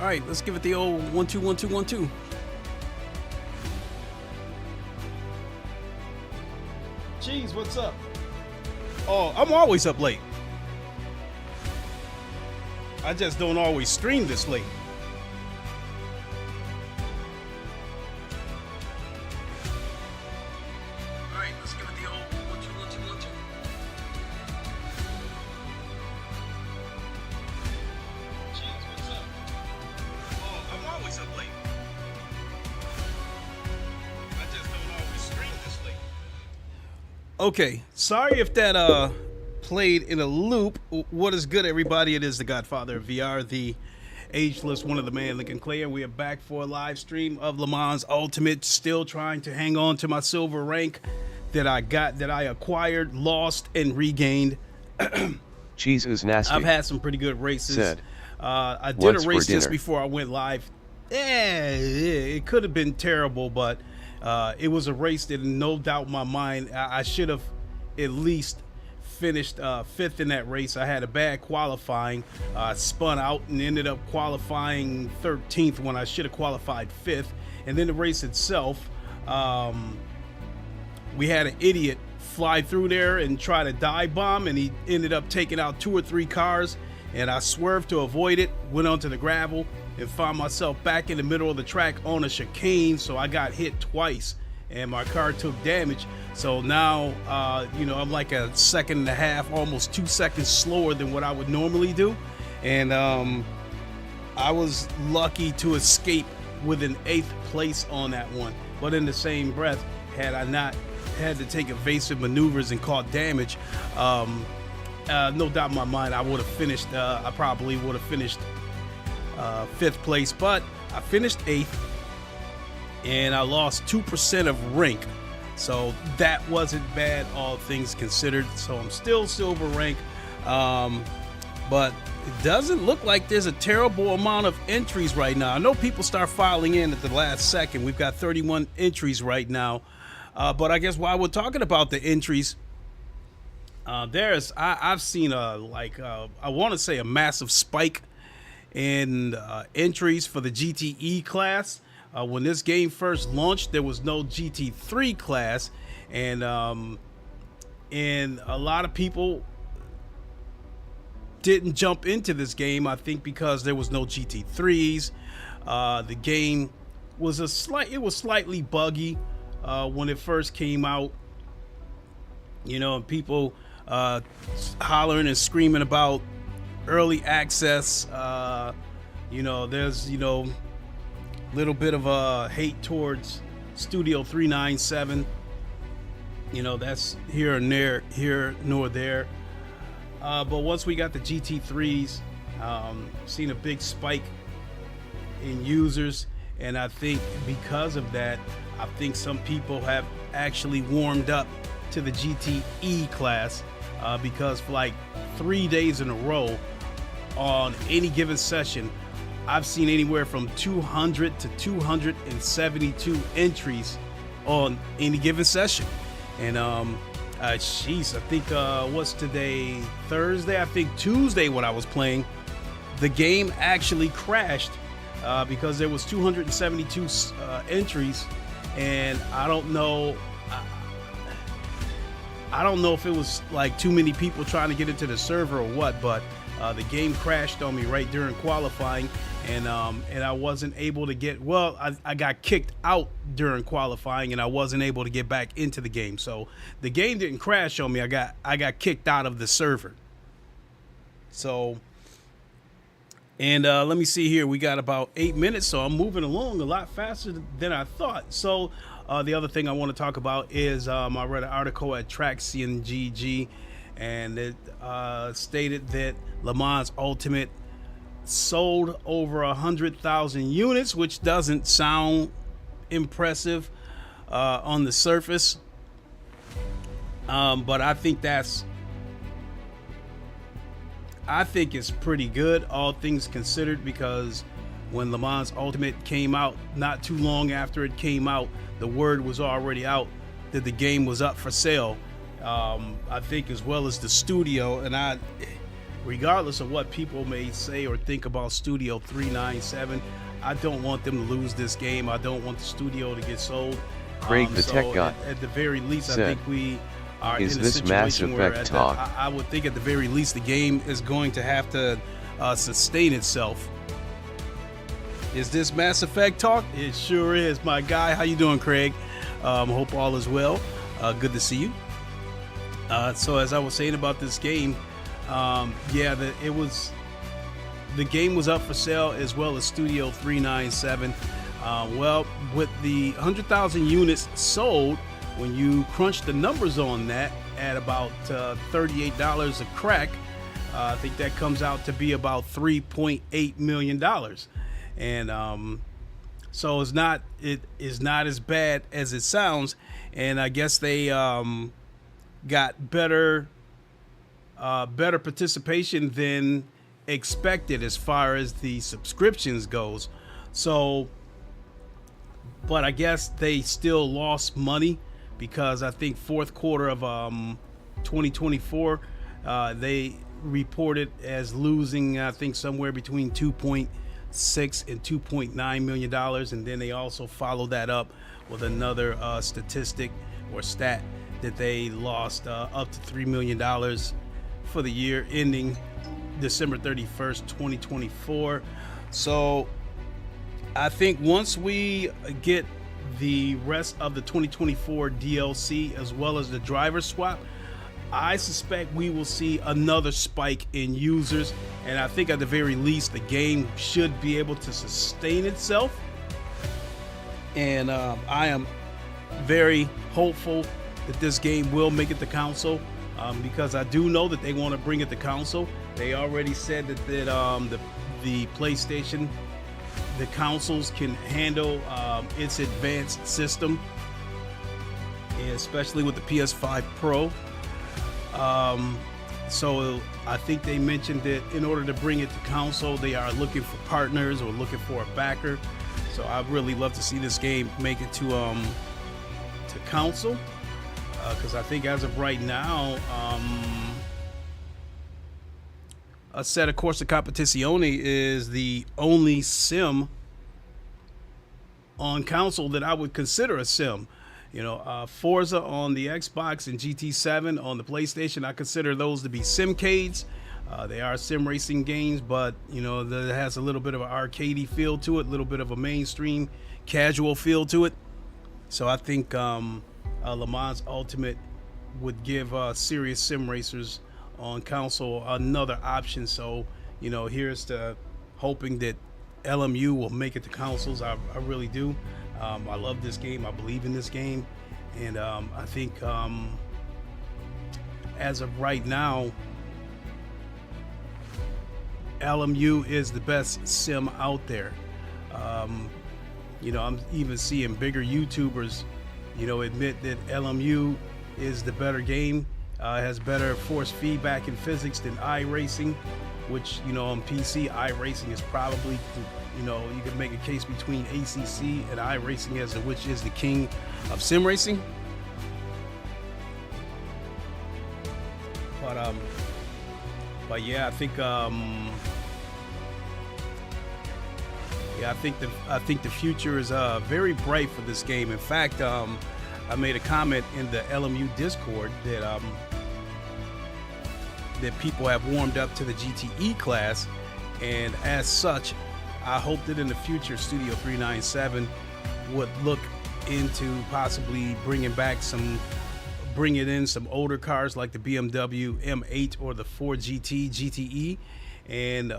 right, let's give it the old 1 2 1 2 1 2. Jeez, what's up? Oh, I'm always up late. I just don't always stream this late. All right, let's give it the old 1 2 1 2 1 2. Jeez, what's up? Oh, I'm always up late. I just don't always stream this late. Okay, sorry if that played in a loop. What is good, everybody? It is the Godfather of VR, the ageless one of the man, Lincoln Clay, and we are back for a live stream of LeMans Ultimate. Still trying to hang on to my silver rank that I acquired, lost, and regained. Cheese is nasty. I've had some pretty good races. Said, I did a race just before I went live. It could have been terrible, but it was a race that, no doubt in my mind, I should have at least finished 5th in that race. I had a bad qualifying, spun out and ended up qualifying 13th when I should have qualified 5th. And then the race itself, we had an idiot fly through there and try to dive bomb, and he ended up taking out 2 or 3 cars, and I swerved to avoid it, went onto the gravel, and found myself back in the middle of the track on a chicane. So I got hit twice and my car took damage. So now, you know, I'm like a second and a half, almost 2 seconds slower than what I would normally do. And I was lucky to escape with an 8th place on that one. But in the same breath, had I not had to take evasive maneuvers and caught damage, no doubt in my mind, I would have finished, I probably would have finished 5th place, but I finished 8th and I lost 2% of rank. So that wasn't bad, all things considered. So I'm still silver rank, but it doesn't look like there's a terrible amount of entries right now. I know people start filing in at the last second. We've got 31 entries right now, but I guess while we're talking about the entries, I've seen I want to say a massive spike in entries for the GTE class. When this game first launched, there was no GT3 class, and a lot of people didn't jump into this game, I think because there was no GT3s. The game was slightly buggy when it first came out, you know, and people hollering and screaming about early access. You know, there's, you know, little bit of a hate towards Studio 397. You know, that's here nor there. But once we got the GT3s, seen a big spike in users, and I think because of that, I think some people have actually warmed up to the GTE class, because for like 3 days in a row on any given session, I've seen anywhere from 200 to 272 entries on any given session. And jeez, I think what's today, Thursday? I think Tuesday when I was playing, the game actually crashed because there was 272 entries, and I don't know if it was like too many people trying to get into the server or what, but the game crashed on me right during qualifying, and I wasn't able to get, well, I got kicked out during qualifying, and I wasn't able to get back into the game. So the game didn't crash on me. I got kicked out of the server. So, and let me see here. We got about 8 minutes, so I'm moving along a lot faster than I thought. So the other thing I want to talk about is I read an article at Traxion GG, and it stated that LeMans Ultimate sold over 100,000 units, which doesn't sound impressive on the surface, but I think it's pretty good, all things considered, because when LeMans Ultimate came out, not too long after it came out, the word was already out that the game was up for sale. I think as well as the studio, and regardless of what people may say or think about Studio 397, I don't want them to lose this game. I don't want the studio to get sold. Craig the so Tech Guy at the very least, said, I think we are in a this Mass situation where Effect talk? I would think at the very least the game is going to have to sustain itself. Is this Mass Effect talk? It sure is, my guy. How you doing, Craig? Hope all is well. Good to see you. So as I was saying about this game, yeah, the game was up for sale, as well as Studio 397. Well, with the 100,000 units sold, when you crunch the numbers on that at about $38 a crack, I think that comes out to be about $3.8 million. And so it is not as bad as it sounds. And I guess they got better participation than expected as far as the subscriptions goes. So, but I guess they still lost money, because I think fourth quarter of 2024 they reported as losing, I think, somewhere between $2.6 and $2.9 million, and then they also followed that up with another statistic or stat that they lost up to $3 million for the year ending December 31st, 2024. So I think once we get the rest of the 2024 DLC as well as the driver swap, I suspect we will see another spike in users, and I think at the very least the game should be able to sustain itself. And I am very hopeful that this game will make it to console, because I do know that they want to bring it to console. They already said that the PlayStation, the consoles can handle its advanced system, especially with the PS5 Pro. So I think they mentioned that in order to bring it to console, they are looking for partners or looking for a backer. So I'd really love to see this game make it to console, because I think as of right now, Assetto Corsa Competizione is the only sim on console that I would consider a sim. You know, Forza on the Xbox and GT7 on the PlayStation, I consider those to be simcades. They are sim racing games, but you know, that has a little bit of an arcadey feel to it, a little bit of a mainstream casual feel to it. So I think LeMans Ultimate would give serious sim racers on console another option. So, you know, here's to hoping that LMU will make it to consoles. I really do. I love this game. I believe in this game. And I think as of right now, LMU is the best sim out there. You know, I'm even seeing bigger YouTubers, you know, admit that LMU is the better game. Has better force feedback and physics than iRacing, which, you know, on PC, iRacing is probably, you know, you can make a case between ACC and iRacing as to which is the king of sim racing. But yeah, I think I think the future is very bright for this game. In fact, I made a comment in the LMU Discord that that people have warmed up to the GTE class, and as such, I hope that in the future Studio 397 would look into possibly bringing in some older cars like the BMW M.2 or the Ford GTE. And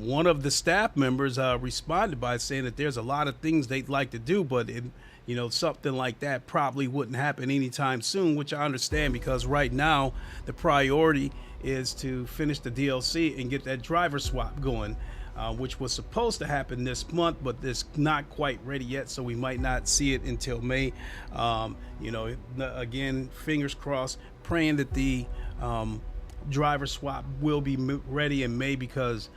one of the staff members responded by saying that there's a lot of things they'd like to do, but you know, something like that probably wouldn't happen anytime soon, which I understand, because right now the priority is to finish the DLC and get that driver swap going, which was supposed to happen this month, but it's not quite ready yet, so we might not see it until May. You know, again, fingers crossed, praying that the driver swap will be ready in May, because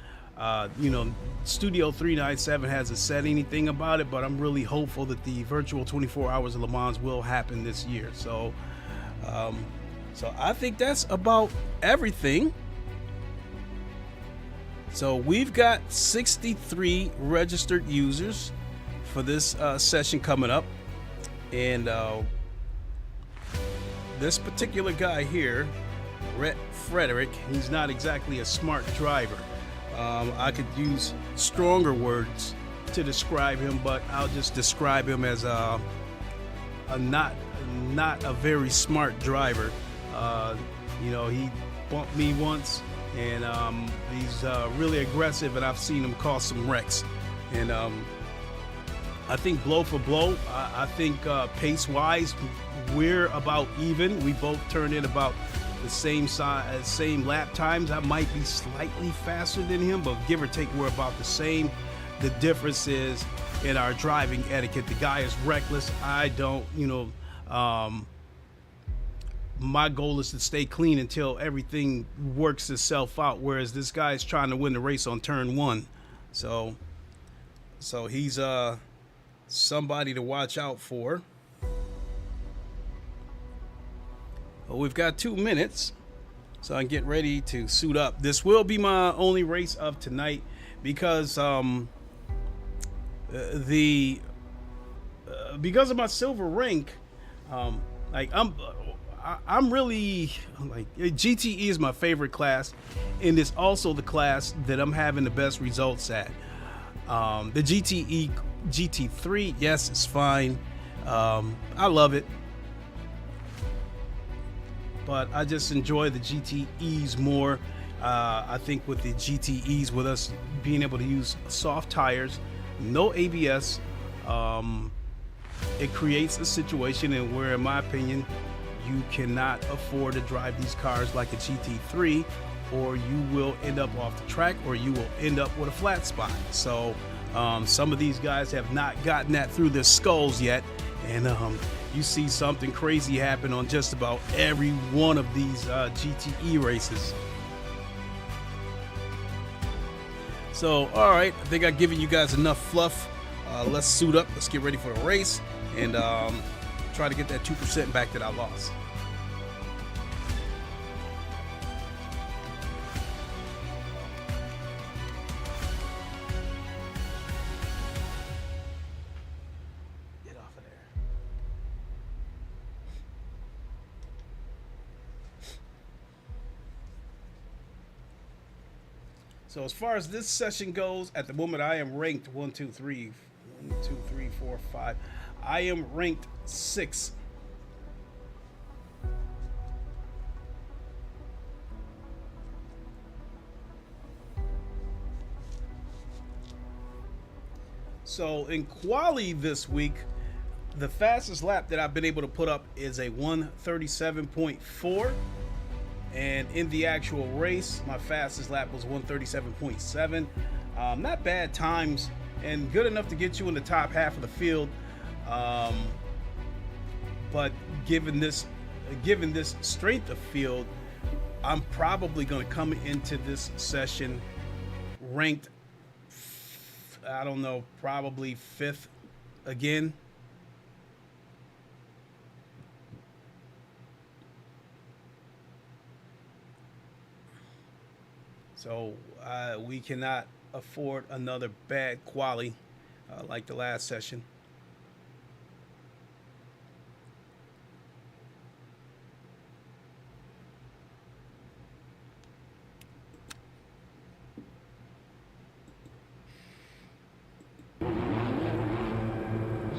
you know, Studio 397 hasn't said anything about it, but I'm really hopeful that the virtual 24 hours of Le Mans will happen this year. So so I think that's about everything. So we've got 63 registered users for this session coming up, and this particular guy here, Frederick, he's not exactly a smart driver. I could use stronger words to describe him, but I'll just describe him as a not a very smart driver. You know, he bumped me once, and he's really aggressive, and I've seen him cause some wrecks. And I think blow for blow, I think pace-wise, we're about even. We both turned in about the same size, same lap times. I might be slightly faster than him, but give or take, we're about the same. The difference is in our driving etiquette. The guy is reckless. I don't, you know, my goal is to stay clean until everything works itself out, whereas this guy is trying to win the race on turn one. So he's somebody to watch out for. Well, we've got 2 minutes, so I can get ready to suit up. This will be my only race of tonight because because of my silver rank, like I'm really like, GTE is my favorite class, and it's also the class that I'm having the best results at. The GTE GT3, yes, it's fine. I love it, but I just enjoy the GTEs more. I think with the GTEs, with us being able to use soft tires, no ABS, it creates a situation in where, in my opinion, you cannot afford to drive these cars like a GT3, or you will end up off the track, or you will end up with a flat spot. So some of these guys have not gotten that through their skulls yet, and you see something crazy happen on just about every one of these GTE races. So, all right, I think I've given you guys enough fluff. Let's suit up. Let's get ready for the race and try to get that 2% back that I lost. So as far as this session goes, at the moment I am ranked 1, 2, 3, 4, 5. I am ranked 6. So in quali this week, the fastest lap that I've been able to put up is a 1:37.4. And in the actual race, my fastest lap was 1:37.7. Not bad times, and good enough to get you in the top half of the field. But given this strength of field, I'm probably going to come into this session ranked, I don't know, probably 5th again. So we cannot afford another bad quali like the last session.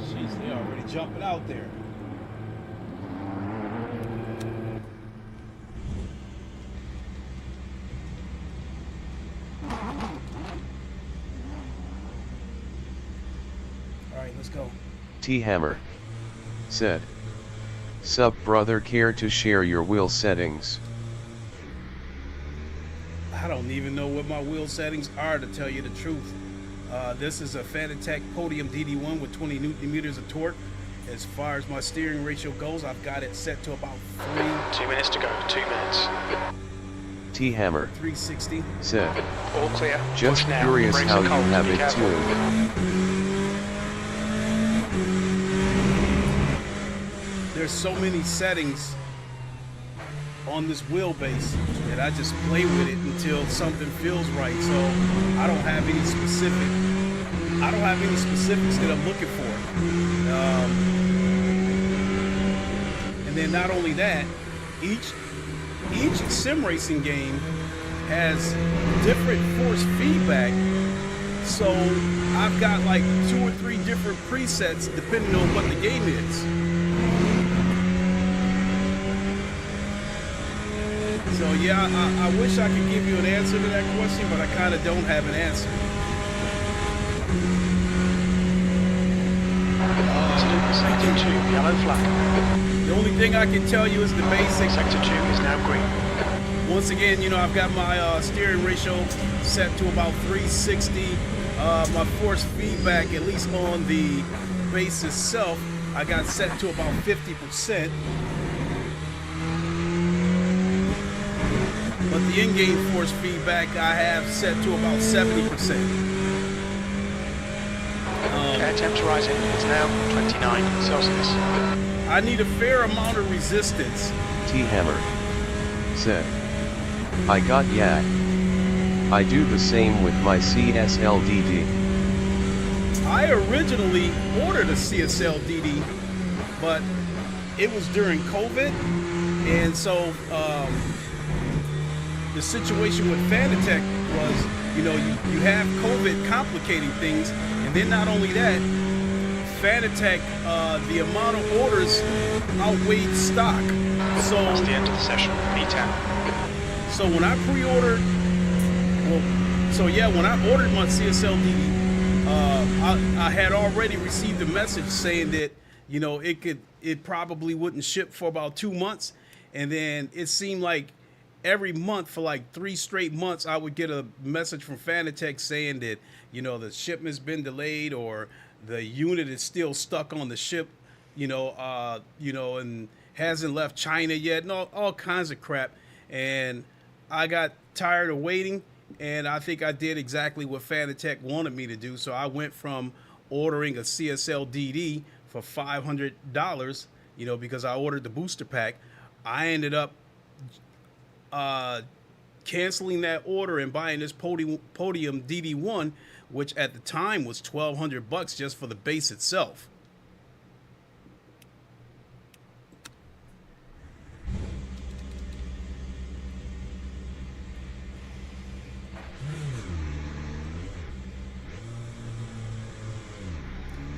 Jeez, they already jumping out there. Let's go. T-Hammer said, "Sup brother, care to share your wheel settings?" I don't even know what my wheel settings are, to tell you the truth. This is a Fanatec Podium DD1 with 20 Newton meters of torque. As far as my steering ratio goes, I've got it set to about 3. 2 minutes to go. 2 minutes. T-Hammer 360 said, All clear. "Just Push now. curious Brakes how are you cold. have Be it careful. tuned." There's so many settings on this wheelbase, and I just play with it until something feels right. So I don't have any specifics that I'm looking for. And then not only that, each sim racing game has different force feedback. So I've got like 2 or 3 different presets depending on what the game is. So yeah, I wish I could give you an answer to that question, but I kind of don't have an answer. Sector 2, yellow flag. The only thing I can tell you is the basic. Sector 2 is now green. Once again, you know, I've got my steering ratio set to about 360. My force feedback, at least on the base itself, I got set to about 50%. But the in-game force feedback I have set to about 70%. Air temps rising. It's now 29 Celsius. I need a fair amount of resistance. T-Hammer said, I got yak. I do the same with my CSL DD. I originally ordered a CSL DD, but it was during COVID, and so the situation with Fanatec was, you know, you have COVID complicating things, and then not only that, Fanatec, the amount of orders outweighed stock. So that's the end of the session. P10. So when I pre-ordered, when I ordered my CSL DD, I had already received a message saying that, you know, it probably wouldn't ship for about 2 months, and then it seemed like every month for like 3 straight months, I would get a message from Fanatec saying that, you know, the shipment's been delayed or the unit is still stuck on the ship, and hasn't left China yet, and all kinds of crap. And I got tired of waiting, and I think I did exactly what Fanatec wanted me to do. So I went from ordering a CSL DD for $500, you know, because I ordered the booster pack. I ended up canceling that order and buying this Podium DD1, which at the time was $1,200 just for the base itself.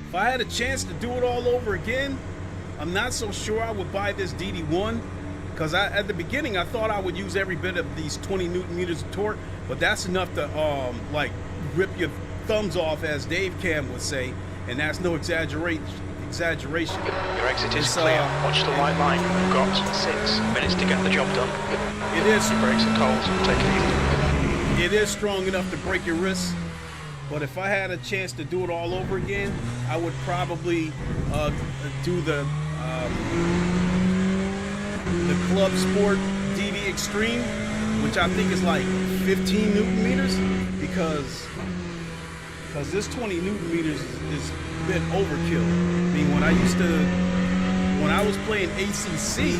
If I had a chance to do it all over again, I'm not so sure I would buy this DD1, because at the beginning I thought I would use every bit of these 20 Newton meters of torque, but that's enough to like rip your thumbs off, as Dave Cam would say, and that's no exaggeration. Your exit is clear. Watch the white line. You've got 6 minutes to get the job done. It is. Your brakes are cold. Take it easy. It is strong enough to break your wrists. But if I had a chance to do it all over again, I would probably do the Clubsport DD Extreme, which I think is like 15 Newton meters, because this 20 Newton meters is a bit overkill. I mean, when I was playing ACC,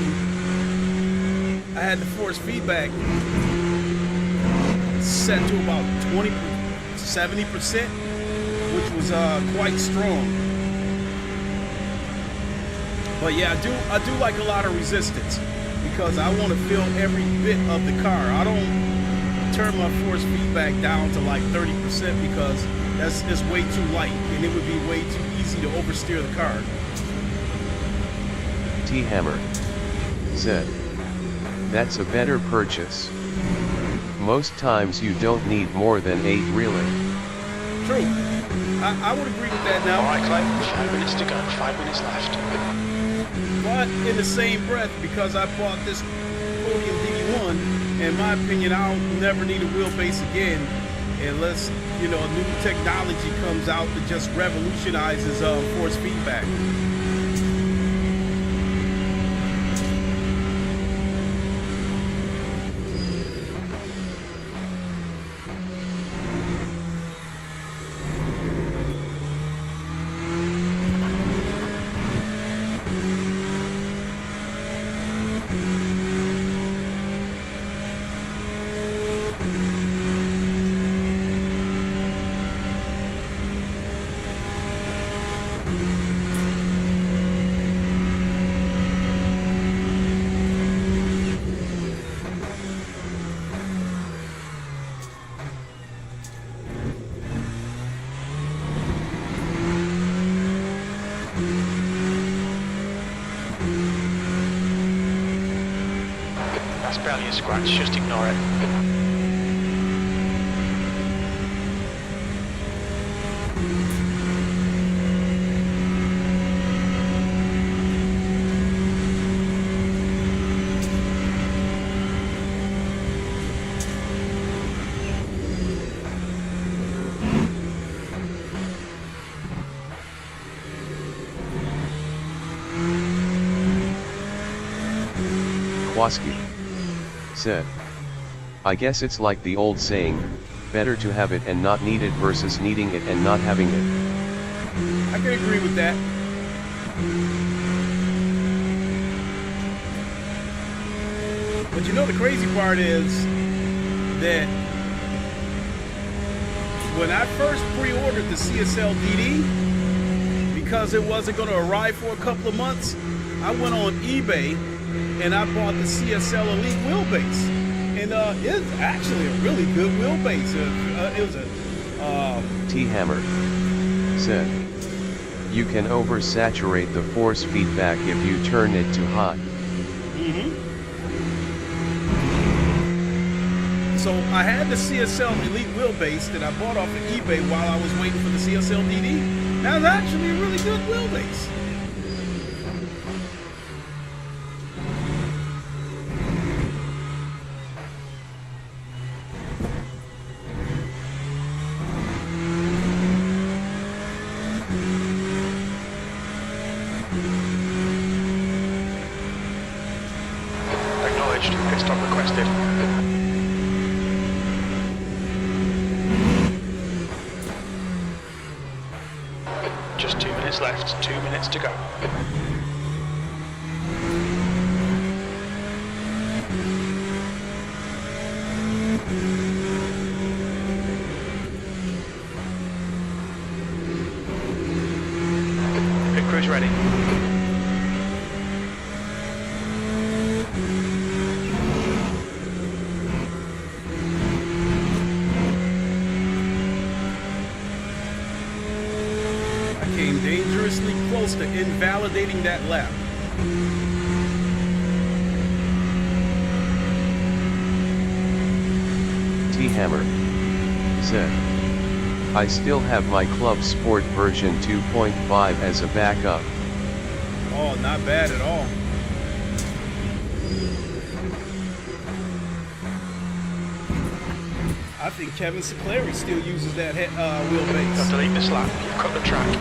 I had the force feedback set to about 70%, which was quite strong. But yeah, I do like a lot of resistance, because I want to feel every bit of the car. I don't turn my force feedback down to like 30%, because that's just way too light, and it would be way too easy to oversteer the car. T-Hammer said, that's a better purchase. Most times you don't need more than 8 really. True. I would agree with that now. Alright, Clay, 5 minutes to go, 5 minutes left. But in the same breath, because I bought this Podium DD1, in my opinion, I'll never need a wheelbase again unless, you know, new technology comes out that just revolutionizes force feedback. barely a scratch, just ignore it. Kowalski said, I guess it's like the old saying, better to have it and not need it versus needing it and not having it. I can agree with that. But you know the crazy part is that when I first pre-ordered the CSL DD, because it wasn't going to arrive for a couple of months, I went on eBay and I bought the CSL Elite wheelbase, and it's actually a really good wheelbase. It was a T-Hammer said, you can oversaturate the force feedback if you turn it too hot. So I had the CSL Elite wheelbase that I bought off of eBay while I was waiting for the CSL DD. That was actually a really good wheelbase. Acknowledged. Pit stop requested. Just 2 minutes left. 2 minutes to go. Pit crew's ready. Dangerously close to invalidating that lap. T-Hammer said, I still have my Clubsport version 2.5 as a backup. Oh, not bad at all. I think Kevin Sinclair still uses that wheelbase. Don't delete this lap. You've cut the track.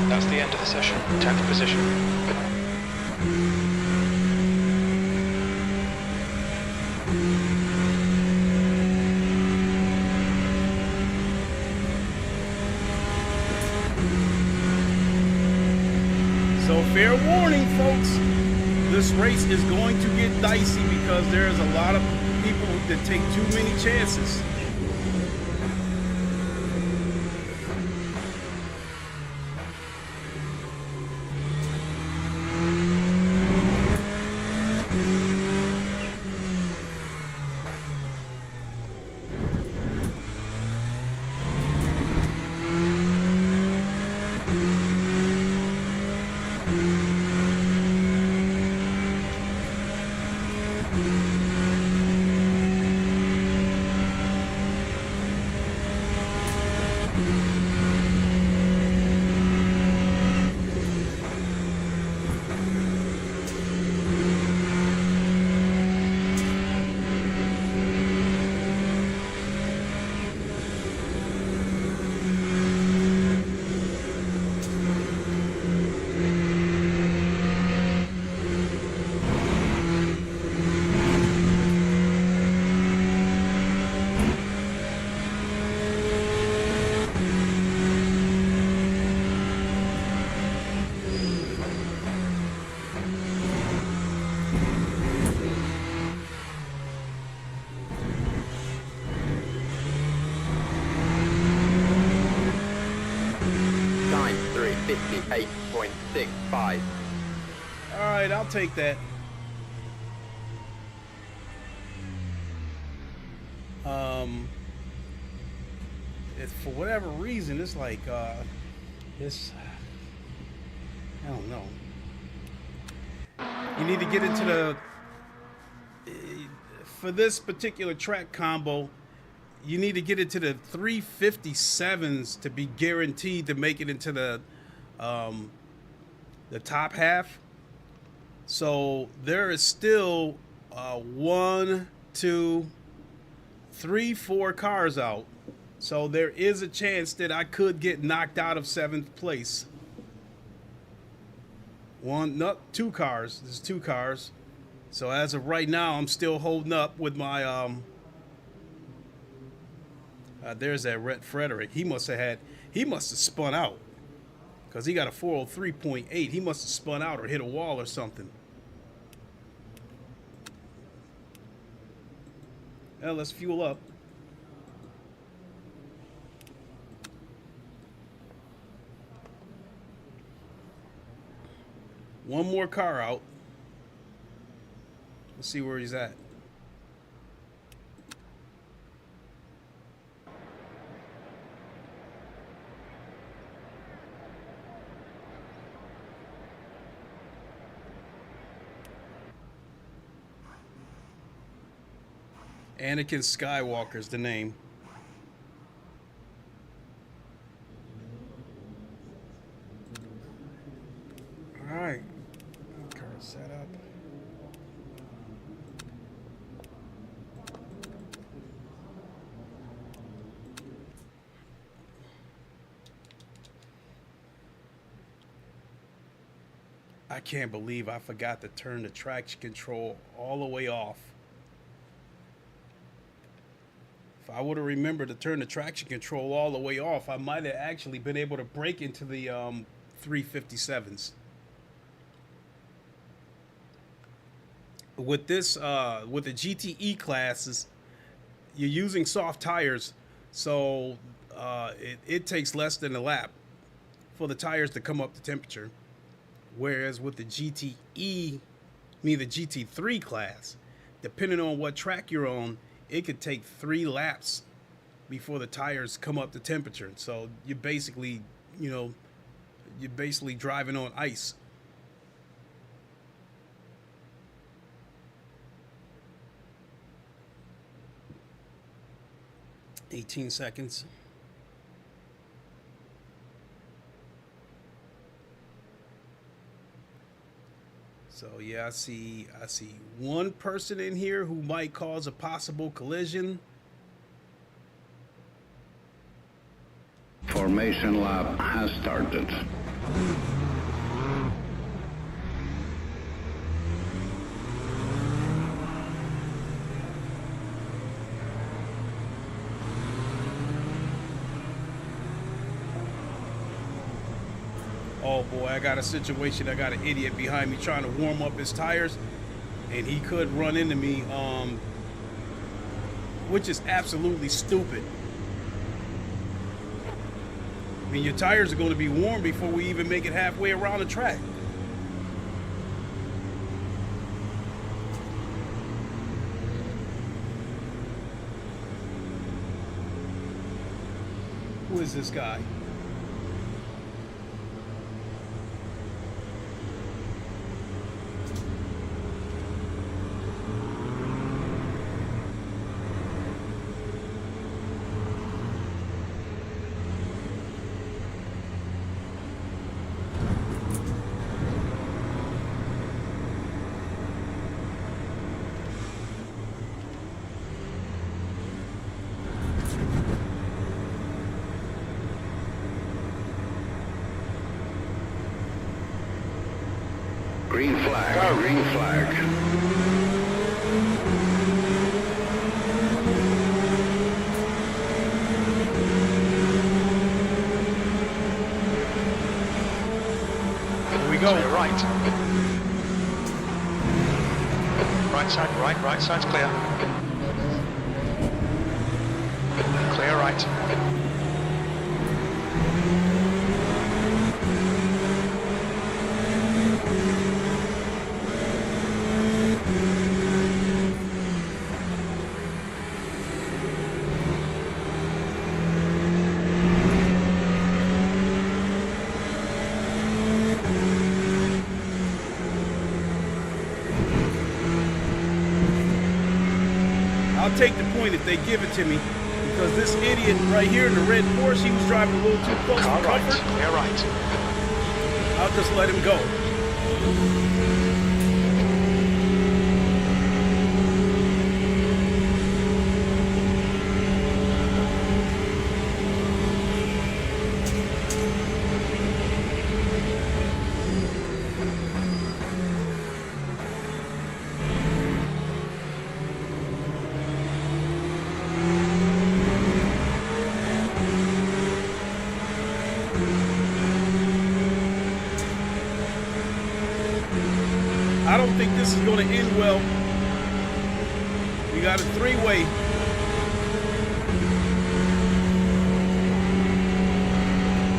That's the end of the session. 10th position. So fair warning, folks. This race is going to get dicey because there's a lot of people that take too many chances. 58.65. All right, I'll take that. If for whatever reason, it's like, it's, I don't know. You need to get into the, for this particular track combo, you need to get into the 357s to be guaranteed to make it into the top half. So there is still 1, 2, 3, 4 cars out. So there is a chance that I could get knocked out of 7th place. 2 cars. There's 2 cars. So as of right now, I'm still holding up with my there's that Rhett Frederick. He must have spun out, because he got a 403.8. He must have spun out or hit a wall or something. Well, let's fuel up. One more car out. Let's see where he's at. Anakin Skywalker's the name. All right. Car set up. I can't believe I forgot to turn the traction control all the way off. If I would have remembered to turn the traction control all the way off, I might have actually been able to break into the 357s. With this, with the GTE classes, you're using soft tires, so it takes less than a lap for the tires to come up to temperature. Whereas with the GTE, the GT3 class, depending on what track you're on, it could take 3 laps before the tires come up to temperature. So you're basically, you're basically driving on ice. $18 seconds. So yeah, I see one person in here who might cause a possible collision. Formation lap has started. Oh boy, I got a situation. I got an idiot behind me trying to warm up his tires, and he could run into me, which is absolutely stupid. I mean, your tires are going to be warm before we even make it halfway around the track. Who is this guy? Green flag, go. Green flag. Here we go. Right. Right side, right side's clear. Clear right. I'll take the point if they give it to me, because this idiot right here in the red Porsche, he was driving a little too close to Car right. comfort. We're right. I'll just let him go. I don't think this is going to end well. We got a three-way.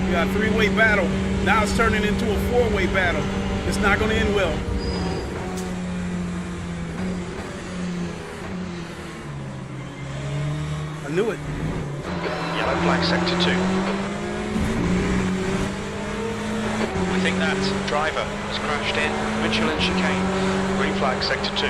We got a three-way battle. Now it's turning into a four-way battle. It's not going to end well. I knew it. Yellow flag sector 2. We think that driver has crashed in Michelin chicane. Green flag sector 2.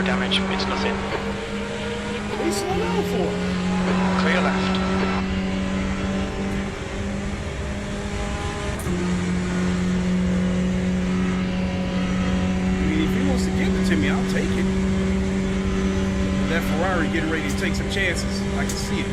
Damage, it's nothing. What are you slowing down for? Clear left. I mean, if he wants to give it to me, I'll take it. That Ferrari getting ready to take some chances. I can see it.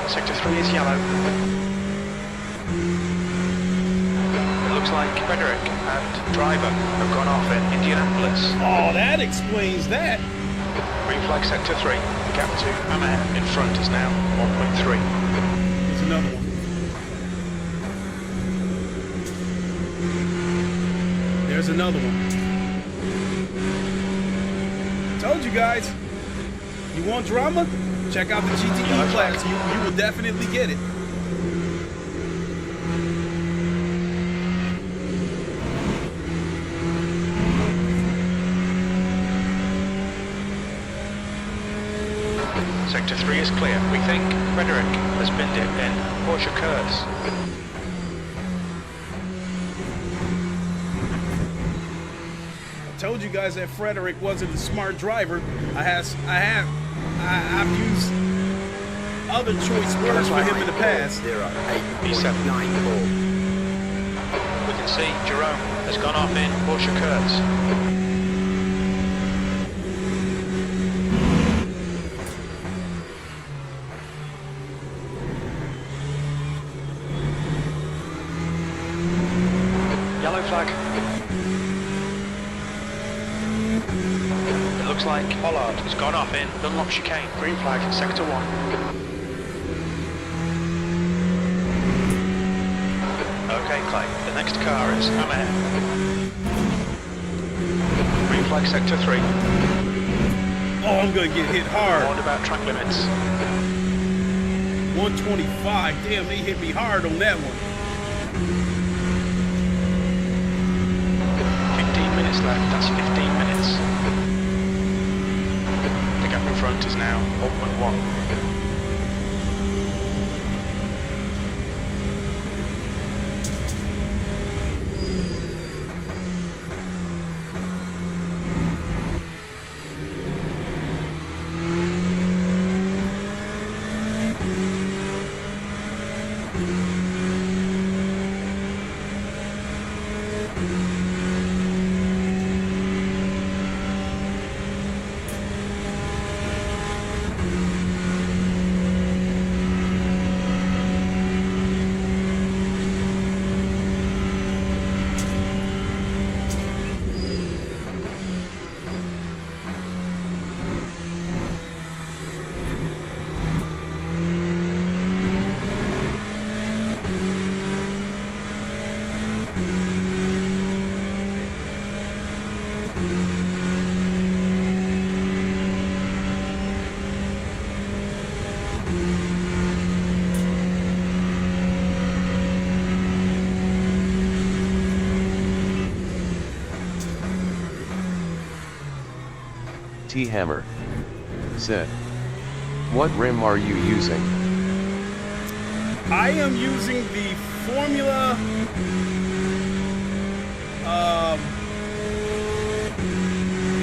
Sector 3 is yellow. It looks like Frederick and driver have gone off in Indianapolis. Oh, that explains that. Green flag sector 3. The gap to Amer in front is now 1.3. There's another one. There's another one. Told you guys. You want drama? Check out the GTE class. You will definitely get it. Sector 3 is clear. We think Frederick has binned it in Porsche curves. I told you guys that Frederick wasn't a smart driver. I've used other choice words for him in the past. E7. We can see Jerome has gone off in Porsche curves. Yellow flag. It looks like Pollard has gone off in Dunlop chicane. Green flag, sector 1. Okay, Clay. The next car is Amer. Green flag, sector 3. Oh, I'm gonna get hit hard. Warned about track limits. 125. Damn, they hit me hard on that one. 15 minutes left. That's 15 minutes. The gap in front is now 1.1. GT Hammer said, "What RAM are you using?" I am using the Formula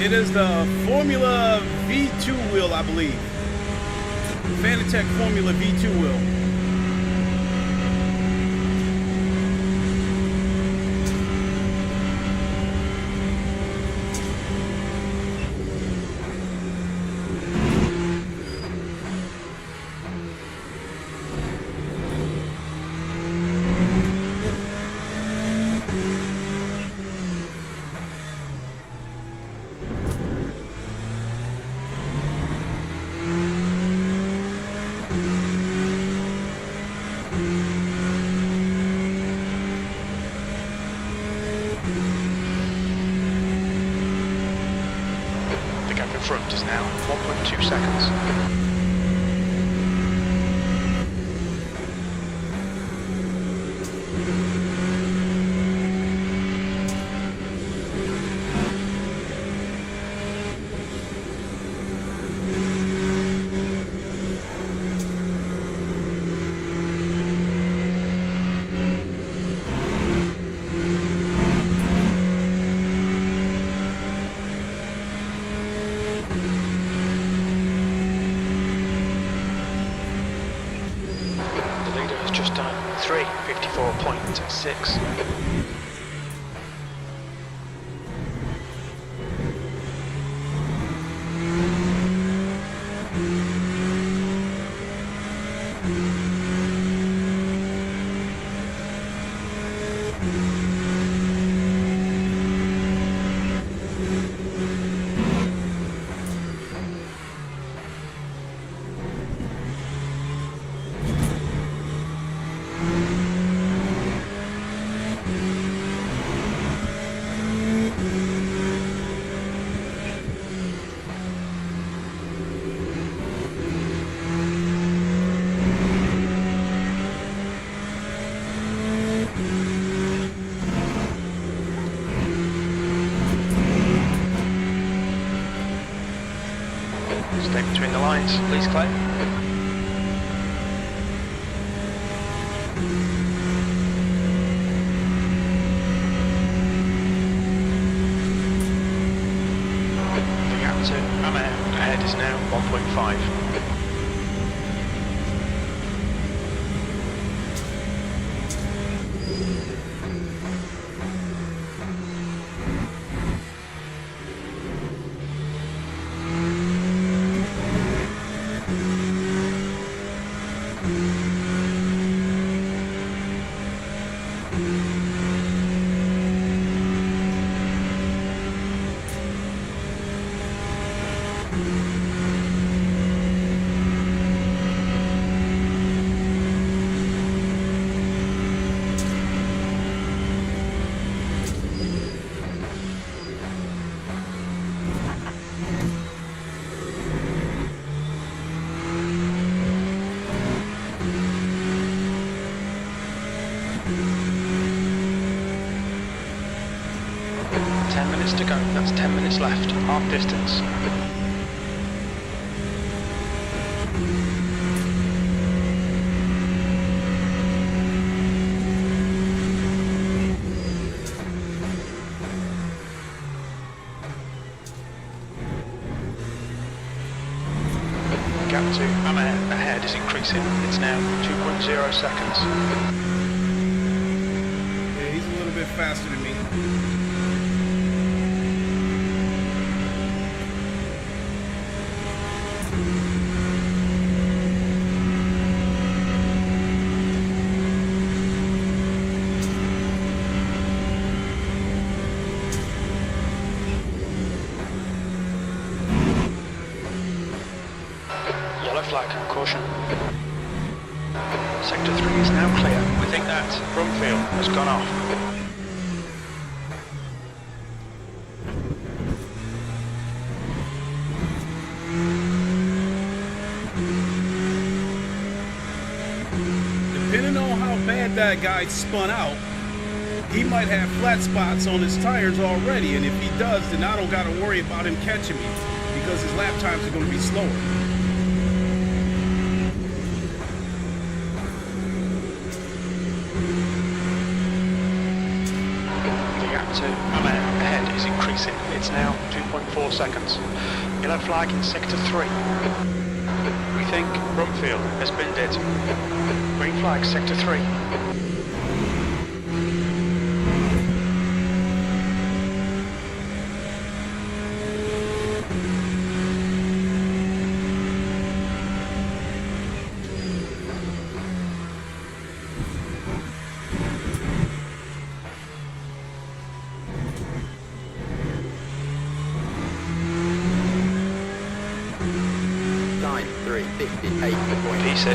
it is the Formula V2 wheel, I believe. Fanatec Formula V2 wheel. Front is now 1.2 seconds. Just done 3:54.6. Stay between the lines, please, Clay. The gap to ahead is now 1.5. To go, that's 10 minutes left, half distance. Gap to ahead is increasing, it's now 2.0 seconds. Yeah, he's a little bit faster than me. Flag, caution. Sector 3 is now clear. We think that front field has gone off. Depending on how bad that guy spun out, he might have flat spots on his tires already, and if he does, then I don't got to worry about him catching me, because his lap times are going to be slower. The gap to ahead is increasing. It's now 2.4 seconds. Yellow flag in sector 3. We think Brumfield has binned it. Green flag sector 3. P6.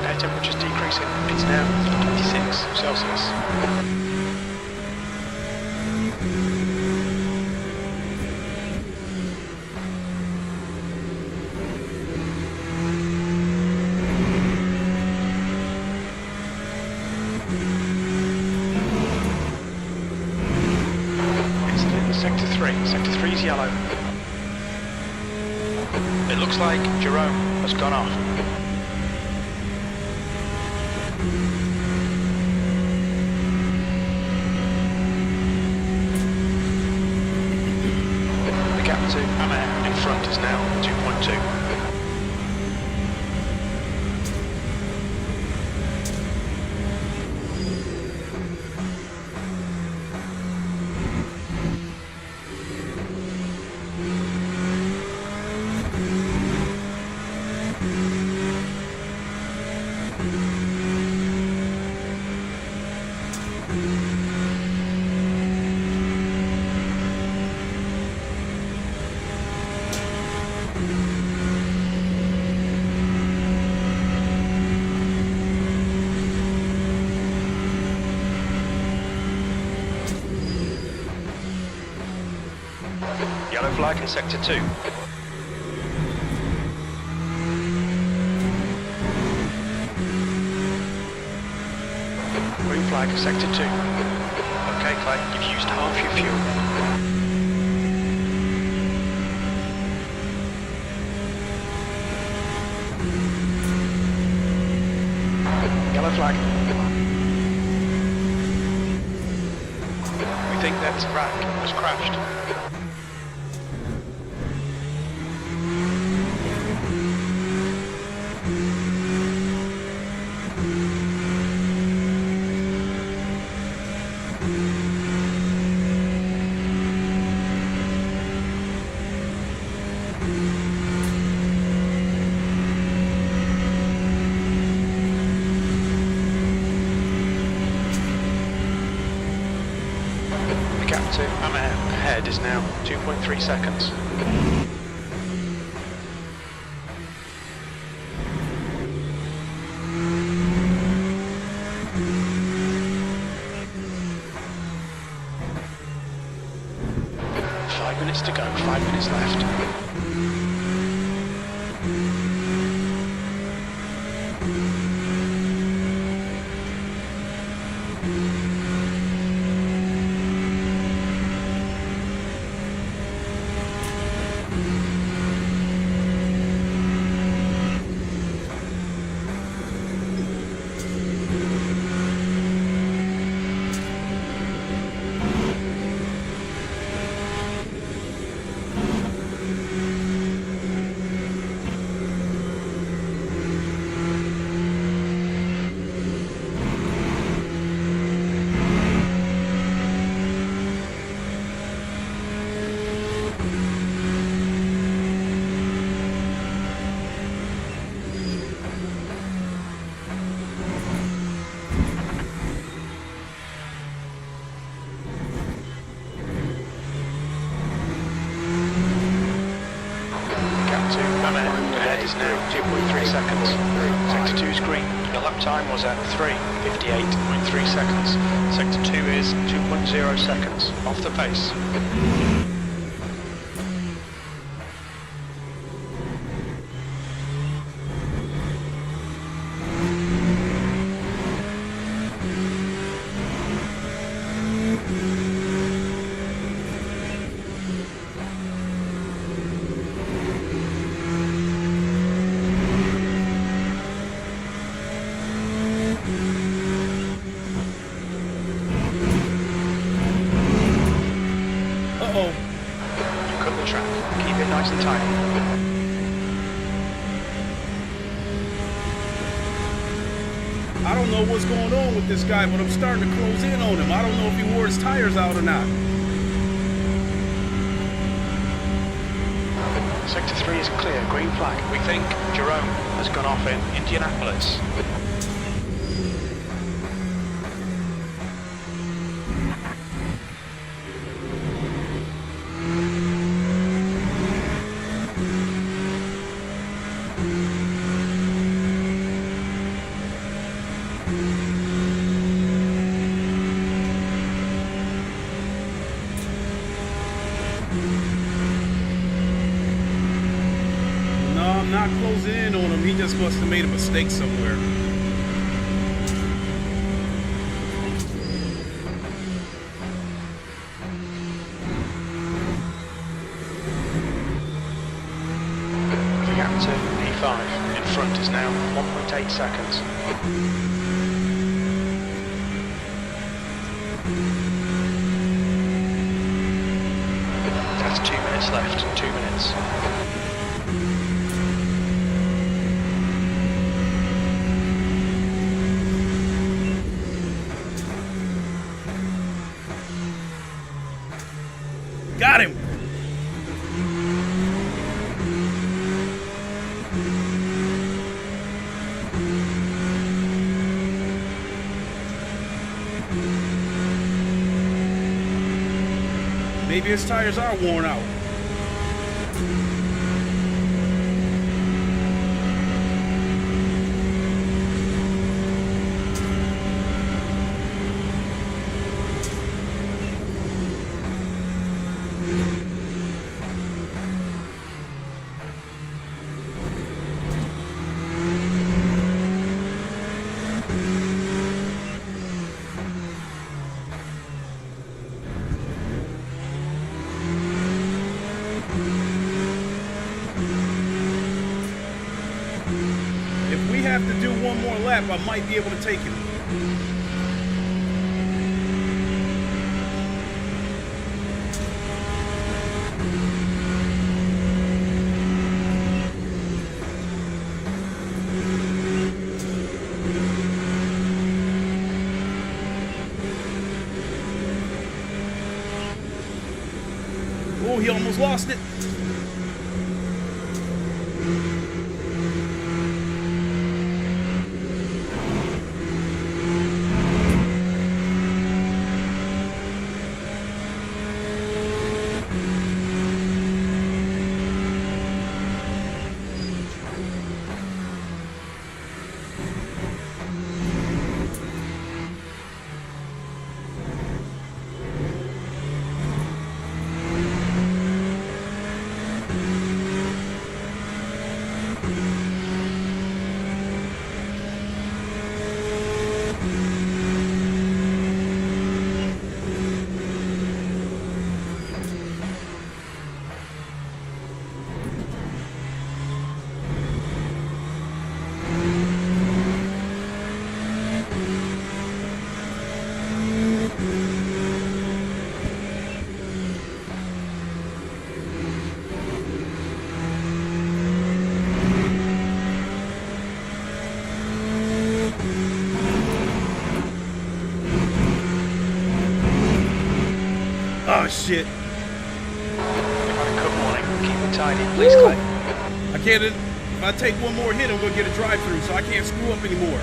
Air temperature's decreasing. It's now 26 Celsius. Sector 3. Sector 3 is yellow. It looks like Jerome has gone off. The gap to Amer in front is now 2.2. Yellow flag in sector 2. Green flag in sector 2. Okay, Clay, you've used half your fuel. Yellow flag. We think that rack has crashed. Gap to ahead is now 2.3 seconds. Minutes to go, 5 minutes left. Ahead is now 2.3 seconds. Sector 2 is green. Your lap time was at 3:58.3 seconds. Sector 2 is 2.0 seconds. Off the pace. track. Keep it nice and tight. I don't know what's going on with this guy, but I'm starting to close in on him. I don't know if he wore his tires out or not. Sector 3 is clear, green flag. We think Jerome has gone off in Indianapolis. Not closing in on him. He just must have made a mistake somewhere. The gap to P5 in front is now 1.8 seconds. That's 2 minutes left. 2 minutes. Got him! Maybe his tires are worn out. Have to do one more lap, I might be able to take him. Oh, he almost lost it. Oh shit. Good morning. Keep it tidy, please, Clay. I can't. If I take one more hit, I'm gonna get a drive-through, so I can't screw up anymore.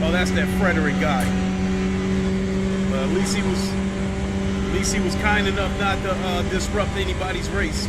Oh, that's that Frederick guy. But at least he was kind enough not to disrupt anybody's race.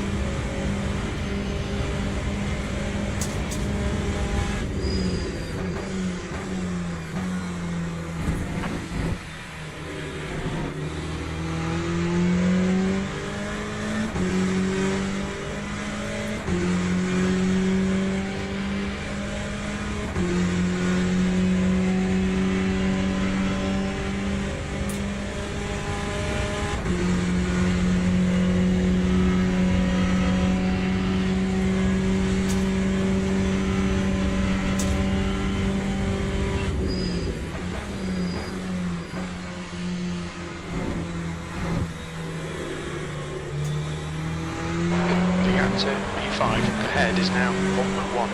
to E5. Ahead is now 1.1.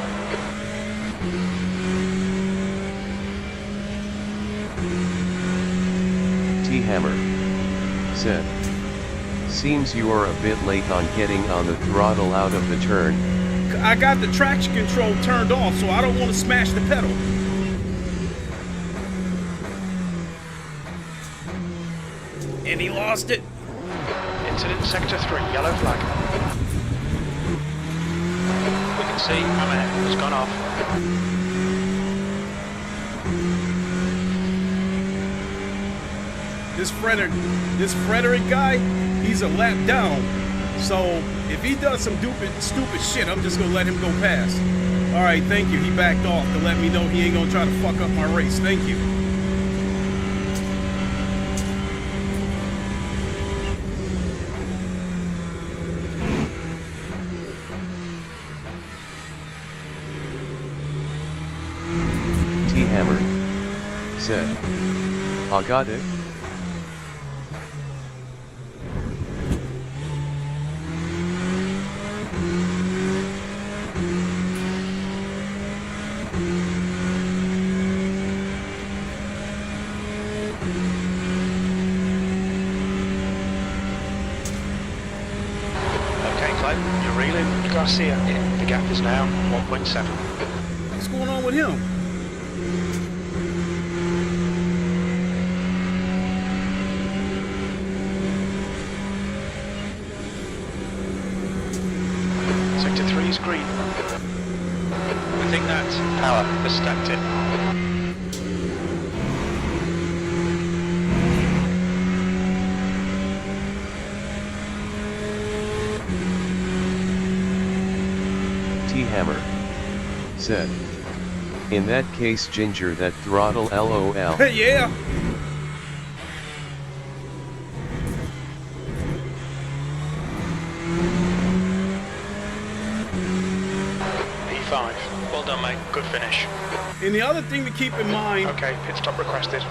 T-Hammer said, seems you are a bit late on getting on the throttle out of the turn. I got the traction control turned off, so I don't want to smash the pedal. And he lost it. Incident sector 3, yellow flag. We can see hammerhead has gone off. This Frederick guy, he's a lap down. So if he does some stupid shit, I'm just gonna let him go past. All right, thank you. He backed off to let me know he ain't gonna try to fuck up my race. Thank you. T-Hammer said, I got it. You're reeling, Garcia. The gap is now 1.7. What's going on with him? Sector 3 is green. We think that power has stacked it. T-Hammer said, in that case Ginger that throttle LOL. Yeah. P5. Well done, mate. Good finish. And the other thing to keep in mind. Okay, pit stop requested.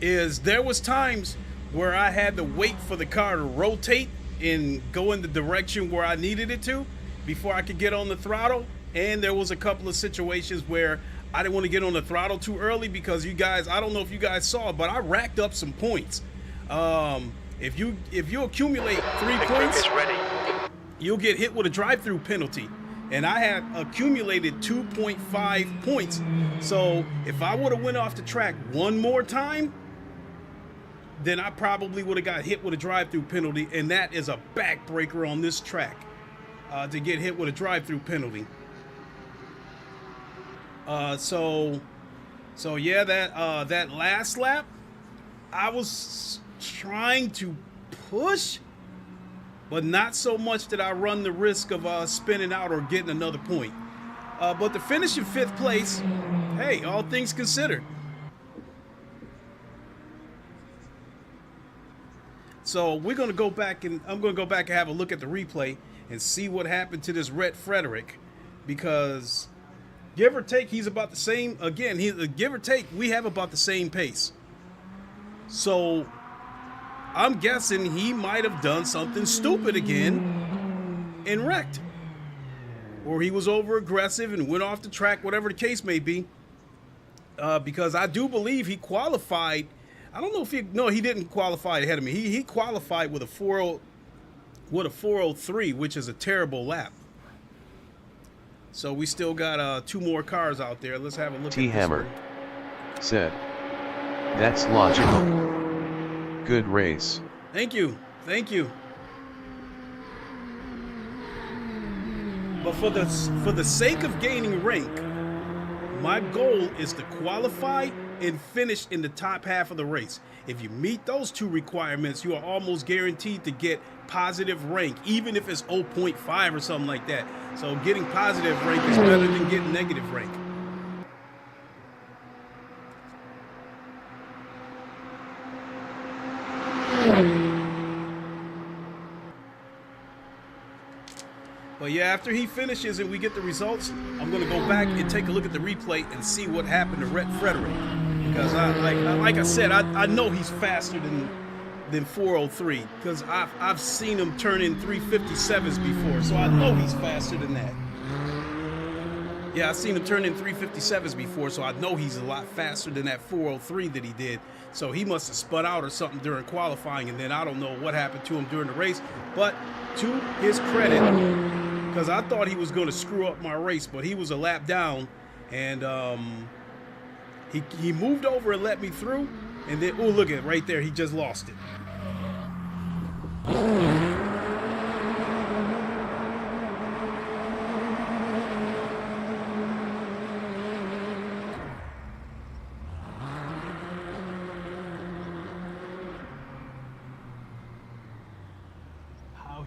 Is there was times where I had to wait for the car to rotate and go in the direction where I needed it to before I could get on the throttle. And there was a couple of situations where I didn't want to get on the throttle too early because you guys, I don't know if you guys saw, but I racked up some points. If you accumulate 3 points, you'll get hit with a drive-through penalty. And I had accumulated 2.5 points. So if I would have went off the track one more time, then I probably would have got hit with a drive-through penalty, and that is a backbreaker on this track, to get hit with a drive-through penalty. So yeah, that last lap, I was trying to push, but not so much that I run the risk of spinning out or getting another point. But to finish in 5th place, hey, all things considered. So we're going to go back, and I'm going to go back and have a look at the replay and see what happened to this Red Frederick, because give or take, he's about the same. Again, give or take, we have about the same pace. So I'm guessing he might have done something stupid again and wrecked. Or he was over aggressive and went off the track, whatever the case may be. Because I do believe he qualified. I don't know if he didn't qualify ahead of me. He qualified with a 403, which is a terrible lap. So we still got 2 more cars out there. Let's have a look. T-Hammer said, that's logical. Good race. Thank you. Thank you. But for the sake of gaining rank, my goal is to qualify and finish in the top half of the race. If you meet those 2 requirements, you are almost guaranteed to get positive rank, even if it's 0.5 or something like that. So getting positive rank is better than getting negative rank. But yeah, after he finishes and we get the results, I'm gonna go back and take a look at the replay and see what happened to Red Frederick. Because like I said, I know he's faster than 403 because I've seen him turn in 357s before, so I know he's faster than that. Yeah, I've seen him turn in 357s before, so I know he's a lot faster than that 403 that he did. So he must have spun out or something during qualifying, and then I don't know what happened to him during the race. But to his credit, because I thought he was going to screw up my race, but he was a lap down, and he moved over and let me through, and then, oh, look at it right there. He just lost it.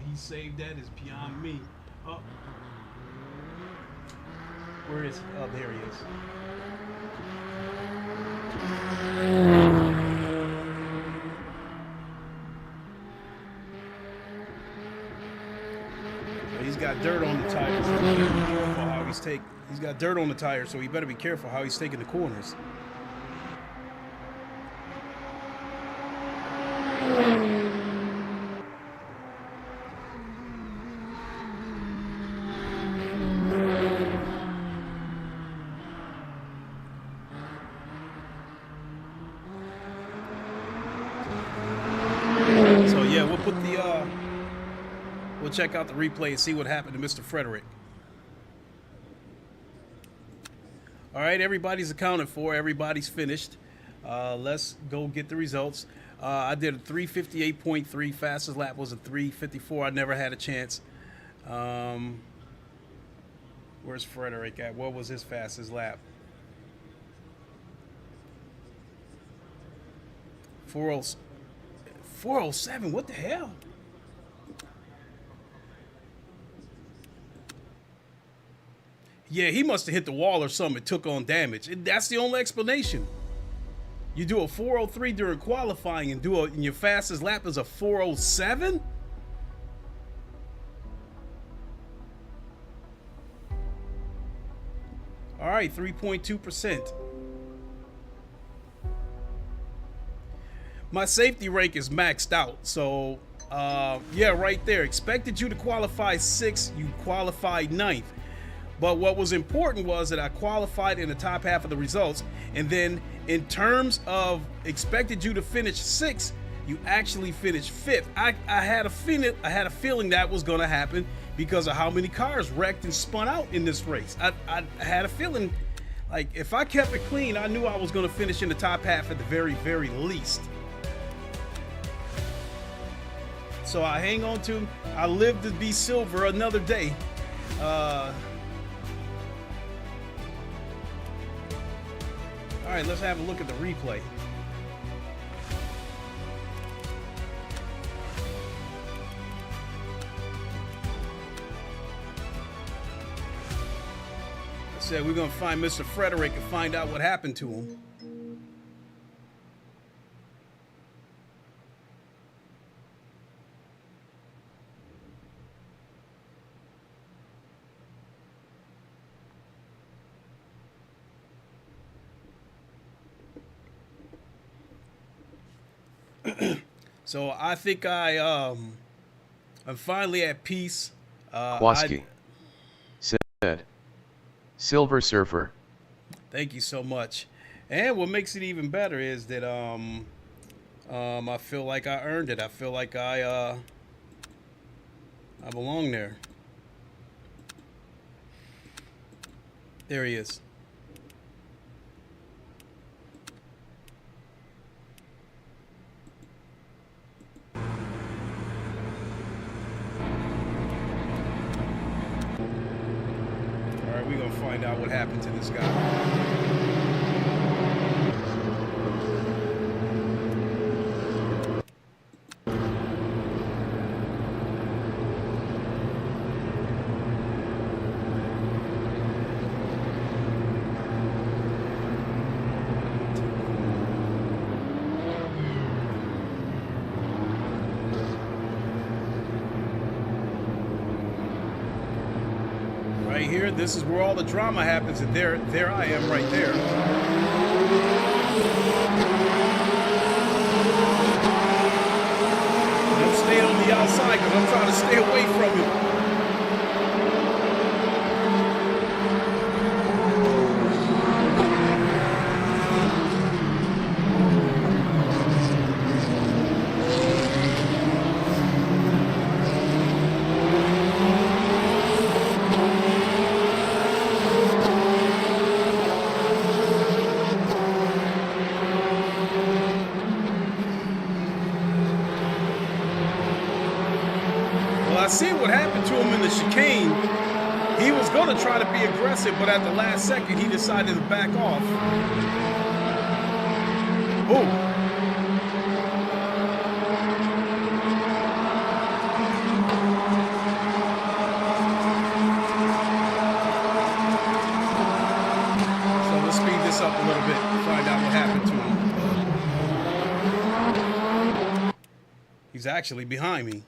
He saved that is beyond me. Oh, where is he? Oh, there he is. Well, he's got dirt on the tires. So he better be careful how he's got dirt on the tire, so he better be careful how he's taking the corners. We'll check out the replay and see what happened to Mr. Frederick. All right, everybody's accounted for. Everybody's finished. Let's go get the results. I did a 358.3. Fastest lap was a 354. I never had a chance. Where's Frederick at? What was his fastest lap? 407. What the hell? Yeah, he must have hit the wall or something and took on damage. That's the only explanation. You do a 403 during qualifying and and your fastest lap is a 407? All right, 3.2%. My safety rank is maxed out, so yeah, right there. Expected you to qualify 6th, you qualified 9th. But what was important was that I qualified in the top half of the results, and then in terms of expected you to finish 6th, you actually finished 5th. I had a feeling that was going to happen because of how many cars wrecked and spun out in this race. I had a feeling like if I kept it clean, I knew I was going to finish in the top half at the very, very least. So I hang on to, I live to be silver another day. All right, let's have a look at the replay. I said we're gonna find Mr. Frederick and find out what happened to him. So I think I'm finally at peace. Kwaski said, Silver Surfer. Thank you so much. And what makes it even better is that I feel like I earned it. I feel like I belong there. There he is. We're going to find out what happened to this guy. Here, this is where all the drama happens, and there I am right there. see what happened to him in the chicane. He was going to try to be aggressive, but at the last second, he decided to back off. Ooh. Up a little bit, find out what happened to him. He's actually behind me.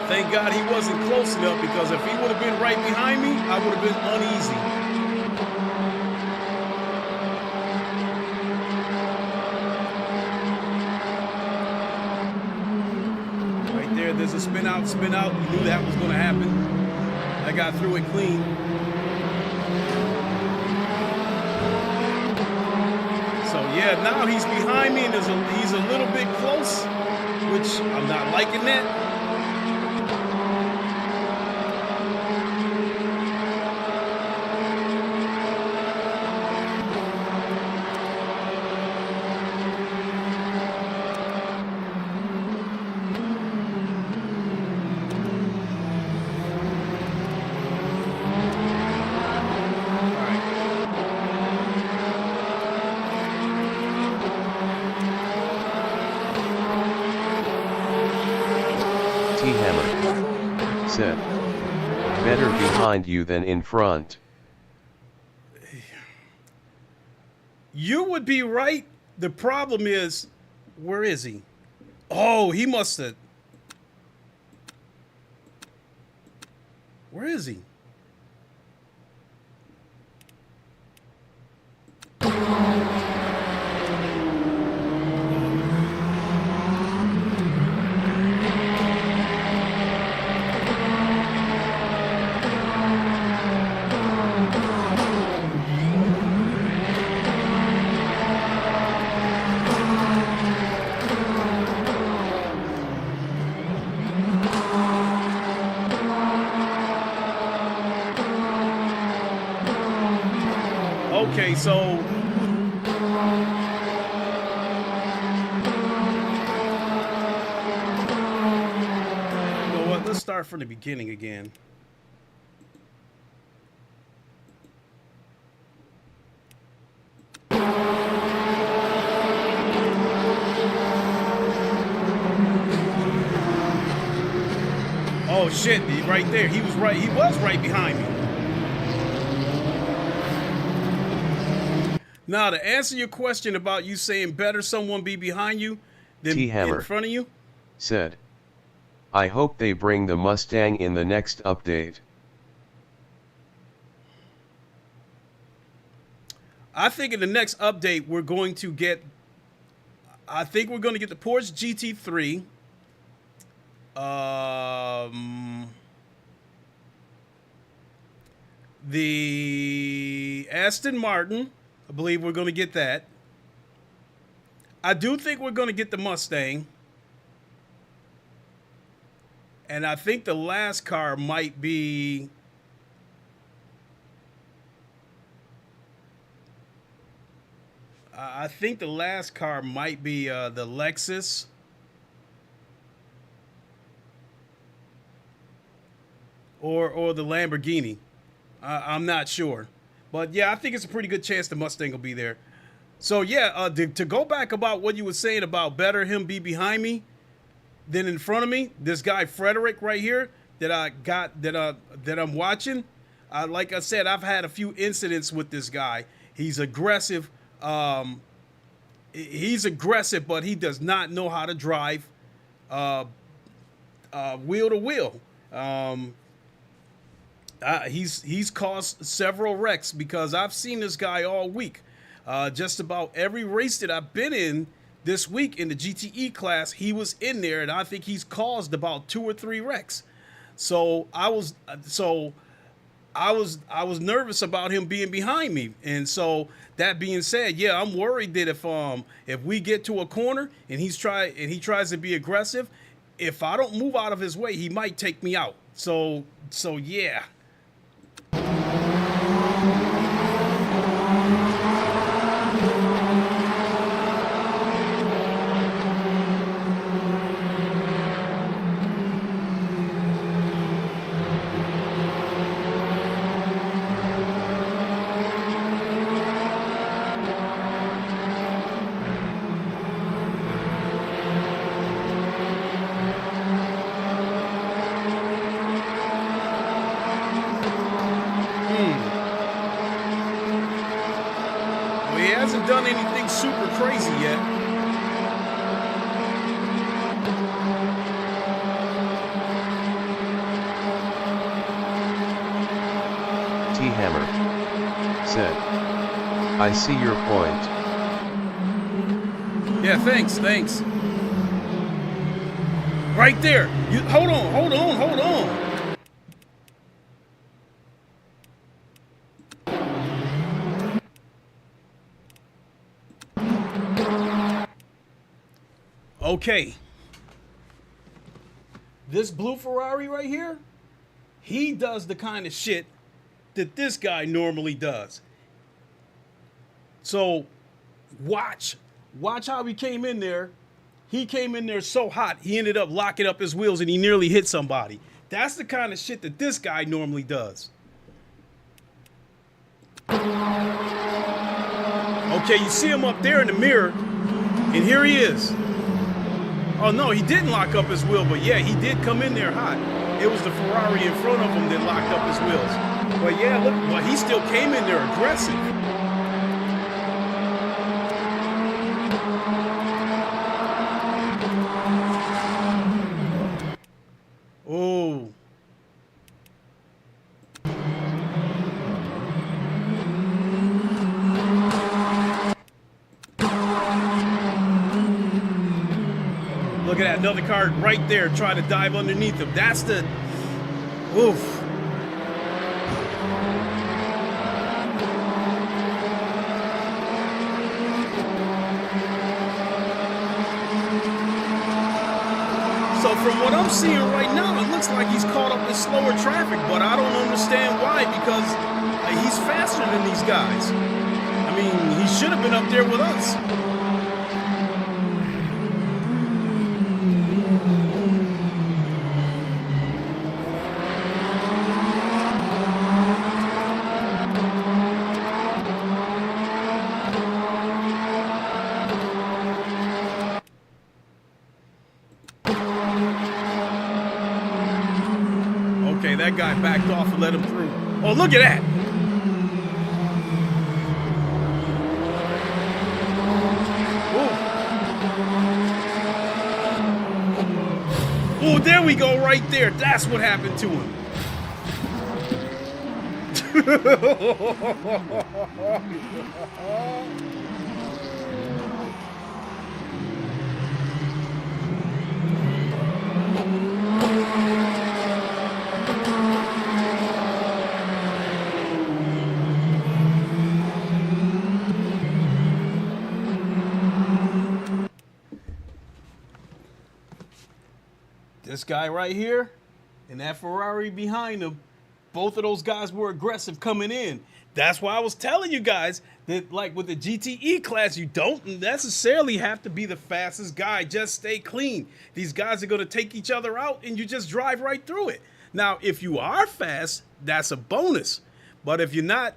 Thank God he wasn't close enough, because if he would have been right behind me, I would have been uneasy. There's a spin out. We knew that was going to happen. I got through it clean. So yeah, now he's behind me and he's a little bit close, which I'm not liking that. Said, better behind you than in front. You would be right. The problem is, where is he? Oh, he must have. Where is he? Okay, so you know what? Let's start from the beginning again. Oh shit, right there. He was right behind me. Now, to answer your question about you saying better someone be behind you than in front of you, said, I hope they bring the Mustang in the next update. I think in the next update we're going to get the Porsche GT3, the Aston Martin. I believe we're going to get that. I do think we're going to get the Mustang. And I think the last car might be... I think the last car might be the Lexus. Or the Lamborghini. I'm not sure. But yeah, I think it's a pretty good chance the Mustang will be there. So yeah, to go back about what you were saying about better him be behind me than in front of me, this guy Frederick right here that I got that I'm watching. Like I said, I've had a few incidents with this guy. He's aggressive. He's aggressive, but he does not know how to drive wheel to wheel. He's caused several wrecks because I've seen this guy all week. Just about every race that I've been in this week in the GTE class, he was in there, and I think he's caused about 2 or 3 wrecks. So I was nervous about him being behind me. And so that being said, yeah, I'm worried that if we get to a corner and he tries to be aggressive, if I don't move out of his way, he might take me out. So yeah. done anything super crazy yet. T-Hammer said, I see your point. Yeah, thanks. Right there. You hold on. Okay. This blue Ferrari right here, he does the kind of shit that this guy normally does. So watch how he came in there. He came in there so hot, he ended up locking up his wheels and he nearly hit somebody. That's the kind of shit that this guy normally does. Okay, you see him up there in the mirror, and here he is. Oh no, he didn't lock up his wheel, but yeah, he did come in there hot. It was the Ferrari in front of him that locked up his wheels. But yeah, look, but he still came in there aggressive. Oh. Look at that, another car right there trying to dive underneath him. That's the, oof. So from what I'm seeing right now, it looks like he's caught up with slower traffic, but I don't understand why, because he's faster than these guys. I mean, he should have been up there with us. Okay, that guy backed off and let him through. Oh, look at that. Oh, there we go, right there. That's what happened to him. This guy right here and that Ferrari behind him, both of those guys were aggressive coming in. That's why I was telling you guys that, like with the GTE class, you don't necessarily have to be the fastest guy. Just stay clean. These guys are going to take each other out and you just drive right through it. Now, if you are fast, that's a bonus. But if you're not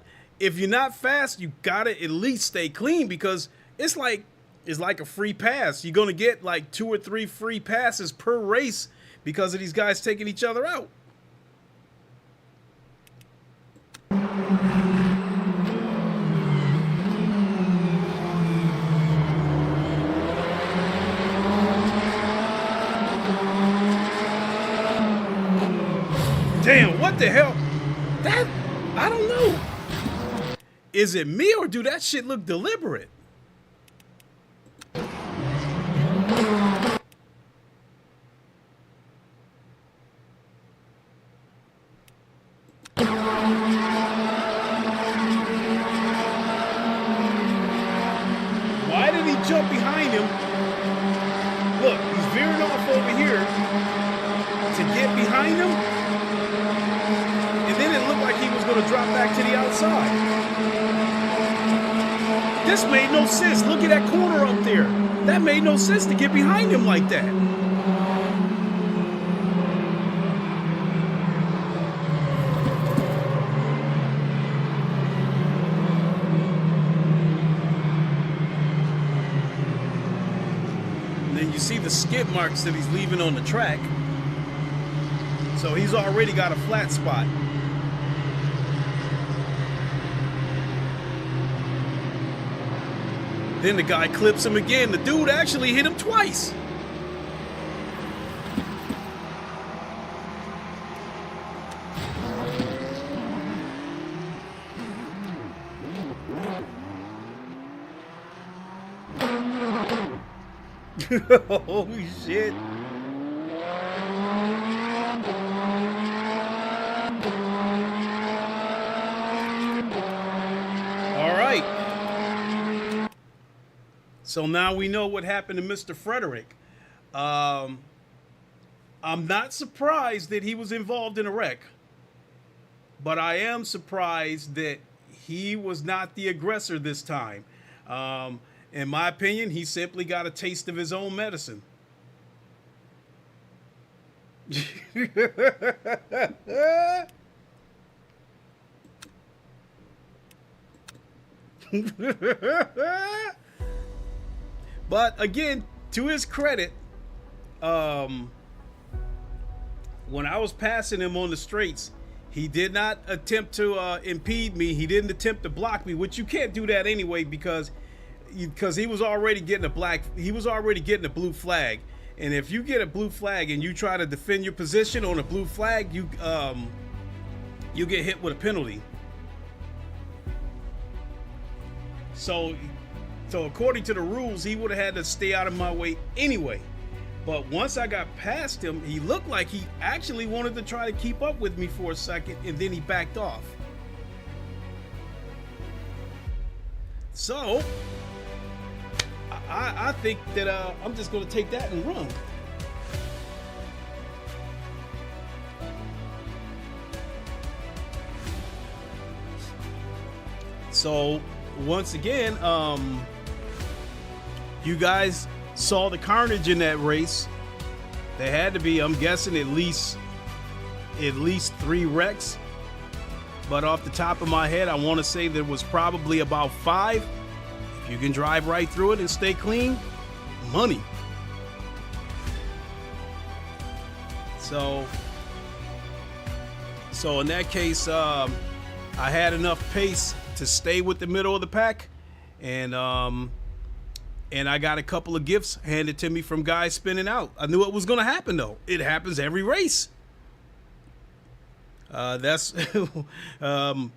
fast, you got to at least stay clean, because it's like a free pass. You're going to get like 2 or 3 free passes per race because of these guys taking each other out. Damn, what the hell? That, I don't know. Is it me or do that shit look deliberate? Why did he jump behind him? Look, he's veering off over here to get behind him. And then it looked like he was going to drop back to the outside. This made no sense. Look at that corner up there. That made no sense to get behind him like that. And then you see the skid marks that he's leaving on the track. So he's already got a flat spot. Then the guy clips him again. The dude actually hit him twice. Holy shit. All right. So now we know what happened to Mr. Frederick. I'm not surprised that he was involved in a wreck, but I am surprised that he was not the aggressor this time. In my opinion, he simply got a taste of his own medicine. But again, to his credit, when I was passing him on the straights, he did not attempt to impede me. He didn't attempt to block me, which you can't do that anyway because he was already getting a blue flag. And if you get a blue flag and you try to defend your position on a blue flag, you get hit with a penalty. So according to the rules, he would have had to stay out of my way anyway. But once I got past him, he looked like he actually wanted to try to keep up with me for a second, and then he backed off. So I think that I'm just going to take that and run. So once again, you guys saw the carnage in that race. There had to be, I'm guessing, at least 3 wrecks. But off the top of my head, I want to say there was probably about 5. If you can drive right through it and stay clean, money. So in that case, I had enough pace to stay with the middle of the pack, and I got a couple of gifts handed to me from guys spinning out. I knew it was going to happen, though. It happens every race. That's I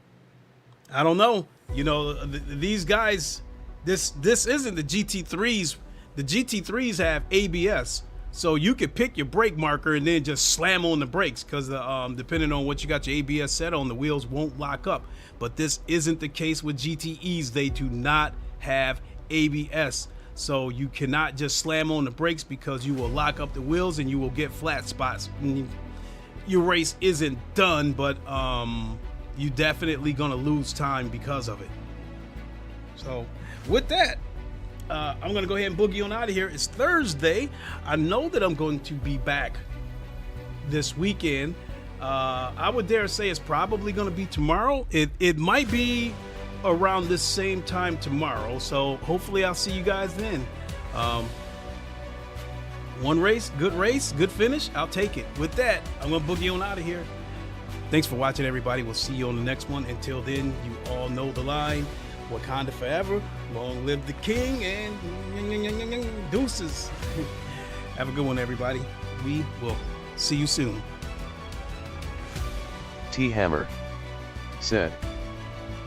don't know. You know, these guys. This isn't the GT3s. The GT3s have ABS, so you could pick your brake marker and then just slam on the brakes because depending on what you got your ABS set on, the wheels won't lock up. But this isn't the case with GTEs. They do not have ABS. So you cannot just slam on the brakes because you will lock up the wheels and you will get flat spots. Your race isn't done, but you definitely gonna lose time because of it. So with that, I'm gonna go ahead and boogie on out of here. It's Thursday. I know that I'm going to be back this weekend. I would dare say it's probably gonna be tomorrow. It might be around this same time tomorrow, so hopefully I'll see you guys then. One race, good finish, I'll take it. With that, I'm gonna boogie on out of here. Thanks for watching, everybody. We'll see you on the next one. Until then, you all know the line: Wakanda forever, long live the king, and deuces. Have a good one, everybody. We will see you soon. T Hammer said,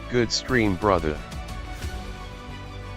"Good stream, brother."